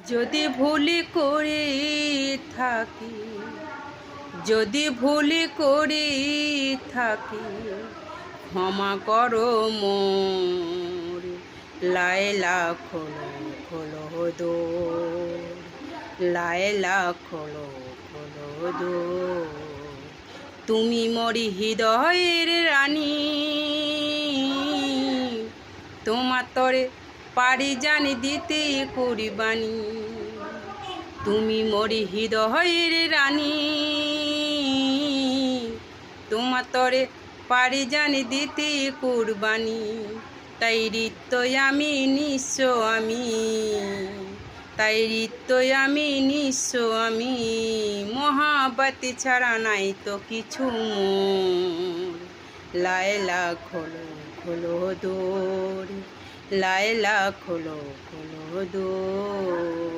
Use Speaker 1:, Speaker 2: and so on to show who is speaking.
Speaker 1: যদি ভুল করে থাকি, যদি ভুল করে থাকি, ক্ষমা করো মোর। লায়লা খোলো খোলো দোর, লায়লা খোলো খোলো দোর। তুমি মরি হৃদয়ের রানী, তোমার তরে পারি জানি দিতে কুরবানি। তুমি মরি হৃদয়ের রানী, তোমার তরে পারি জানি দিতে কুরবানি। তাই হৃদয় আমি নিঃস্ব আমি, তাই হৃদয় আমি নিঃস্ব আমি। মহাব্বত ছাড়া নাই তো কিছু মোর। লায়লা খোলো খোলো দোর, লায়লা খোলো খোলো দোর।